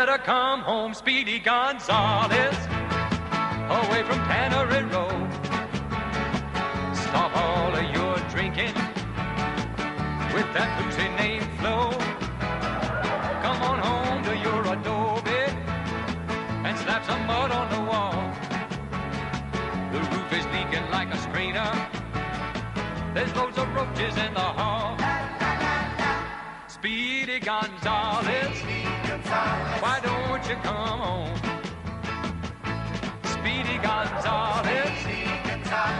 better come home, Speedy Gonzales, away from Tannery Row. Stop all of your drinking with that boozy name Flo. Come on home to your adobe and slap some mud on the wall. The roof is leaking like a strainer. There's loads of roaches in the hall. Speedy Gonzales, why don't you come home? Speedy Gonzales,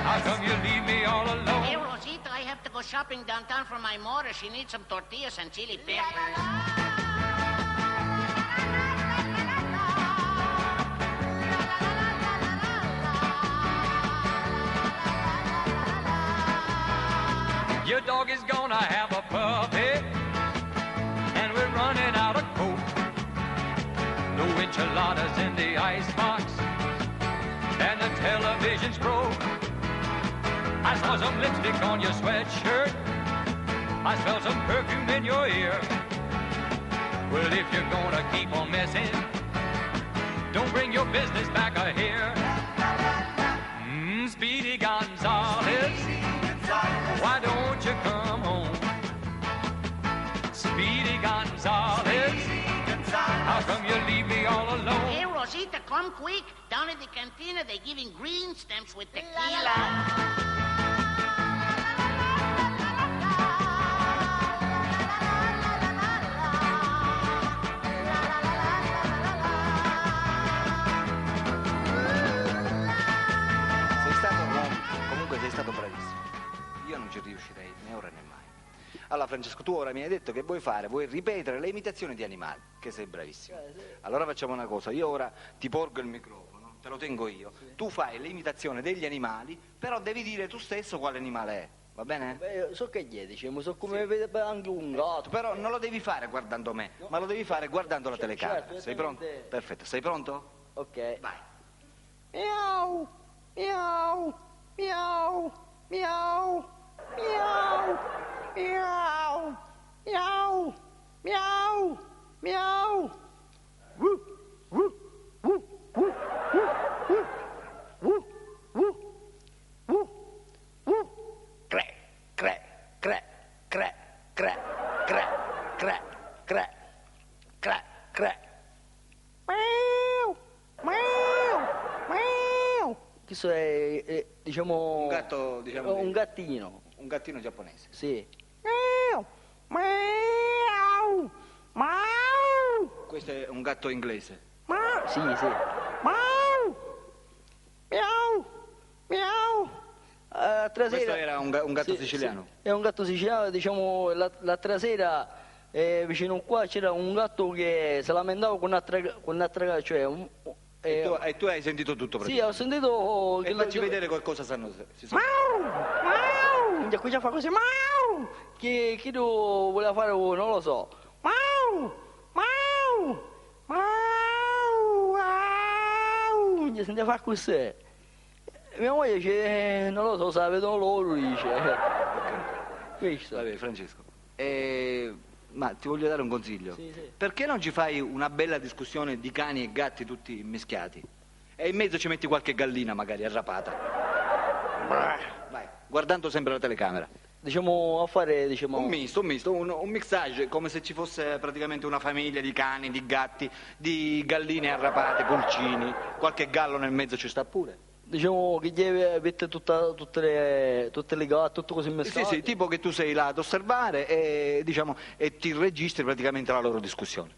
how come you leave me all alone? Hey, Rosita, I have to go shopping downtown for my mother. She needs some tortillas and chili peppers. Your dog is gonna have a puppy, and we're running out of coke. No enchiladas in the icebox, and the television's broke. I saw some lipstick on your sweatshirt, I smell some perfume in your ear. Well, if you're gonna keep on messing, don't bring your business back here. Speedy Gonzales, why don't you come home? Speedy Gonzales, how come you leave me all alone? Hey, Rosita, come quick. Down at the cantina, they're giving green stamps with tequila. Sei stato bravissimo. Io non ci riuscirei né ora né mai. Allora Francesco, tu ora mi hai detto che vuoi ripetere le imitazioni di animali, che sei bravissimo. Sì. Allora facciamo una cosa, io ora ti porgo il microfono, te lo tengo io, sì. Tu fai l'imitazione degli animali, però devi dire tu stesso quale animale è, va bene? Beh, so che gli dice, ma so come Sì. vede anche un gatto. Però non lo devi fare guardando me, No. ma lo devi fare guardando la telecamera. Certo, Sei pronto? esattamente. Perfetto, sei pronto? Ok. Vai. Miau, miau, miau, miau, miau, miau, miau, miau, miau. Woo, woo, woo, woo, woo, woo, woo, woo, woo. Cre, cre, cre, cre, cre, cre, cre, cre, cre, cre. Miau, miau, miau. Questo è, diciamo... Un gatto, diciamo... Un gattino. Un gattino giapponese. Sì. Miau, miau, miau, Questo è un gatto inglese. miau. Sì, sì. Miau, miau, miau. L'altra Questo sera... era un gatto Sì, siciliano. sì. È un gatto siciliano, diciamo, l'altra sera vicino qua c'era un gatto che si lamentava con un'altra, cioè E tu hai sentito tutto sì, praticamente. ho sentito E facci vedere qualcosa si sa. Mau, mau, già qui già fa così, mau, che tu voleva fare, non lo so, mau, mau, mau, mau, già sentiva fare così. Mia moglie dice, non lo so, se la vedono loro, dice. Questo. Vabbè, Francesco. Ma ti voglio dare un consiglio. Sì, sì. Perché non ci fai una bella discussione di cani e gatti tutti mischiati? E in mezzo ci metti qualche gallina magari arrapata. Vai, guardando sempre la telecamera. Diciamo, a fare, diciamo... Un misto, un mixage, come se ci fosse praticamente una famiglia di cani, di gatti, di galline arrapate, pulcini, qualche gallo nel mezzo ci sta pure. Diciamo che deve mettere tutte le gatte, tutto così Sì, mescolato. sì, tipo che tu sei là ad osservare e, diciamo, e ti registri praticamente la loro discussione.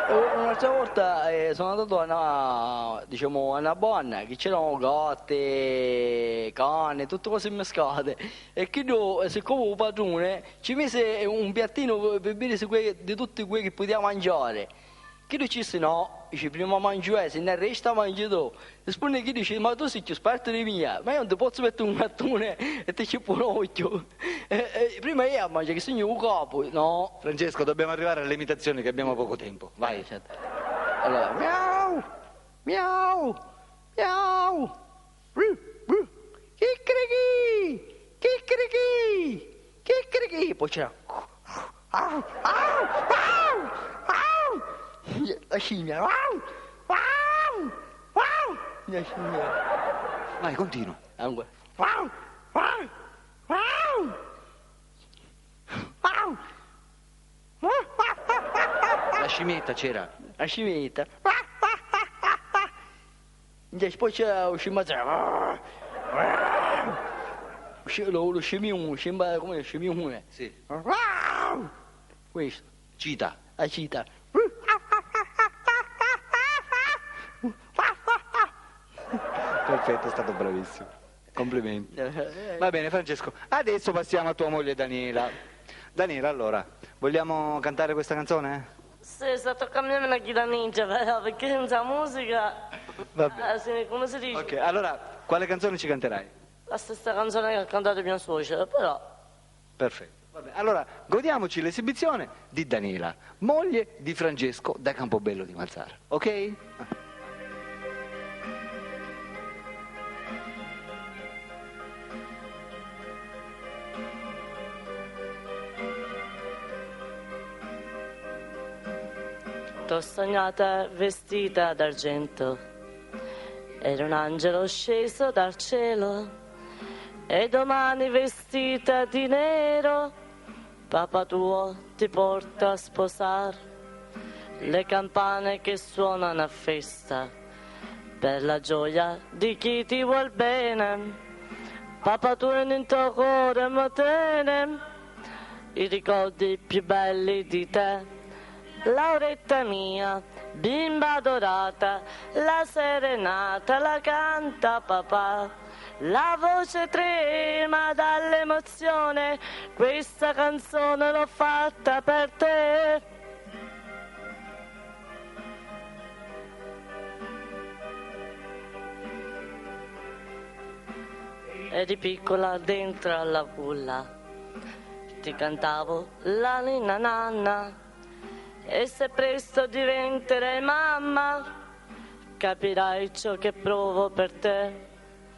Un'altra volta sono andato a una bonna che c'erano gatte, cane, tutte cose mescolate e che siccome il padrone ci mise un piattino per bere di tutti quelli che poteva mangiare. Chi dice no, dice prima mangio se ne resta mangi tu. Risponde chi dice ma tu sei più esperto di mia, ma io non ti posso mettere un gattone e ti ci un occhio. Prima io mangio che segno un capo, no. Francesco, dobbiamo arrivare alle imitazioni che abbiamo poco tempo. Vai. Certo. Allora, miau, miau, miau, chicchirichi, chicchirichi, chicchirichi. Poi c'era... La scimmia. Wow! Wow! Wow! La scimmia. Vai, continua. Ancora. Wow! Wow! Wow! Wow! La scimmietta c'era. La scimmietta. Poi c'era lo scimmiazzaro. Lo scimmione, come lo scimmione? Sì. Questo, Cita. la cita. Perfetto, è stato bravissimo. Complimenti. Va bene, Francesco. Adesso passiamo a tua moglie Daniela. Daniela, allora, vogliamo cantare questa canzone? Sì, sta toccando una chitarra ninja, però, perché senza musica, Va bene. sì, come si dice? Ok, allora, quale canzone ci canterai? La stessa canzone che ha cantato mia suocera, però... Perfetto. Va bene. Allora, godiamoci l'esibizione di Daniela, moglie di Francesco da Campobello di Mazara. Ok? T'ho sognata vestita d'argento, ero un angelo sceso dal cielo, e domani vestita di nero, papà tuo ti porta a sposare. Le campane che suonano a festa, per la gioia di chi ti vuol bene, papà tuo in tuo cuore mi tiene, i ricordi più belli di te. Lauretta mia, bimba dorata, la serenata la canta papà. La voce trema dall'emozione, questa canzone l'ho fatta per te. Eri piccola dentro alla culla, ti cantavo la ninna nanna. E se presto diventerai mamma, capirai ciò che provo per te.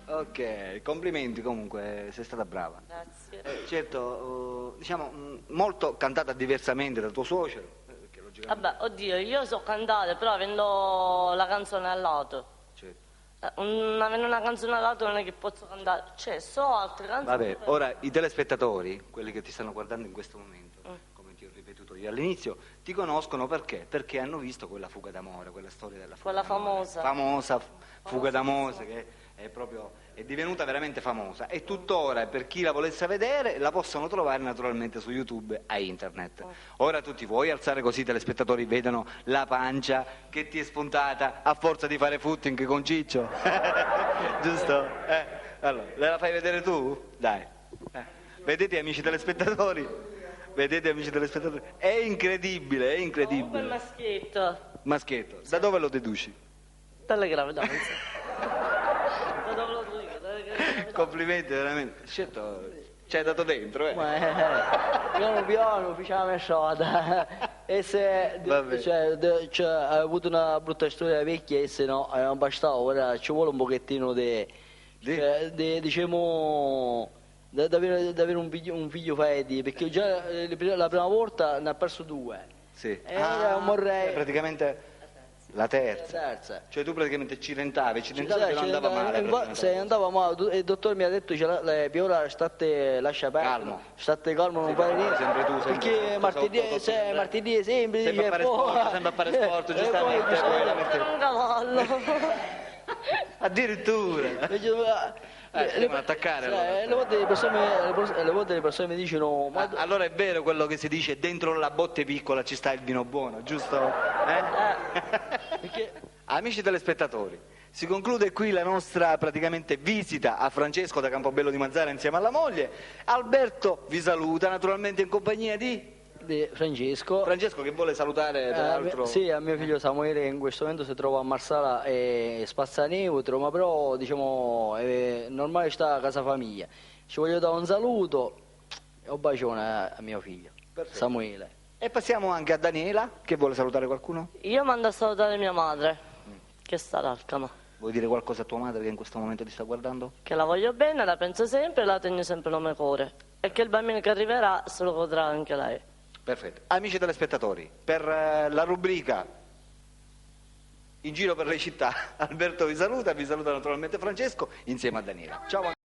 Ok, complimenti comunque, sei stata brava. Grazie. Certo, diciamo, molto cantata diversamente dal tuo suocero. Perché logicamente... Vabbè, oddio, io so cantare, però avendo la canzone al lato. Certo. Avendo una canzone al lato non è che posso cantare. Cioè, so altre canzoni. Vabbè, però- ora i telespettatori, quelli che ti stanno guardando in questo momento, come ti ho ripetuto io all'inizio, ti conoscono perché? Perché hanno visto quella fuga d'amore, quella storia della fuga Quella d'amore. famosa. Famosa fuga d'amore che è divenuta veramente famosa e tuttora per chi la volesse vedere la possono trovare naturalmente su YouTube a internet. Ora tu ti vuoi alzare così i telespettatori vedano la pancia che ti è spuntata a forza di fare footing con Ciccio? Giusto? Allora, la fai vedere tu? Dai. Vedete amici telespettatori? Vedete amici telespettatori? È incredibile, è Comunque il incredibile. maschietto. Maschietto, da dove lo deduci? Dalle gravidanze. Da dove lo dico? Dalle gravidanze. Complimenti veramente. Certo, ci hai dato dentro, eh. Ma piano piano facciamo la strada. E se Vabbè. ha avuto una brutta storia vecchia e se no non bastava, ora ci vuole un pochettino diciamo d'avere un figlio freddi, perché già la prima volta ne ha perso 2. Sì. E ora vorrei praticamente la terza. terza. Cioè tu praticamente ci tentavi che non andava male. praticamente. Se andava male, il dottore mi ha detto Piola state lascia perdere, Calmo. state calmo, non fare niente. Sempre tu, sempre perché tutto martedì, sotto, martedì è sempre Sempre a fare sport, sempre a fare sport, giustamente. Poi la metti- Un cavallo. Addirittura. Devono attaccare, allora. Le volte le persone mi dicono ma Allora è vero quello che si dice, dentro la botte piccola ci sta il vino buono, giusto? perché Amici telespettatori, si conclude qui la nostra praticamente visita a Francesco da Campobello di Mazara insieme alla moglie. Alberto vi saluta naturalmente in compagnia di Francesco. Francesco che vuole salutare peraltro. Sì, a mio figlio Samuele che in questo momento si trova a Marsala e spazza neutro, ma però diciamo è normale sta a casa famiglia. Ci voglio dare un saluto e un bacione a mio figlio, Perfetto. Samuele. E passiamo anche a Daniela che vuole salutare qualcuno. Io mando a salutare mia madre, che sta ad Alcamo. Vuoi dire qualcosa a tua madre che in questo momento ti sta guardando? Che la voglio bene, la penso sempre, la tengo sempre nel cuore. E che il bambino che arriverà se lo godrà anche lei. Perfetto. Amici telespettatori, per la rubrica in giro per le città. Alberto vi saluta naturalmente Francesco insieme a Daniela. Ciao.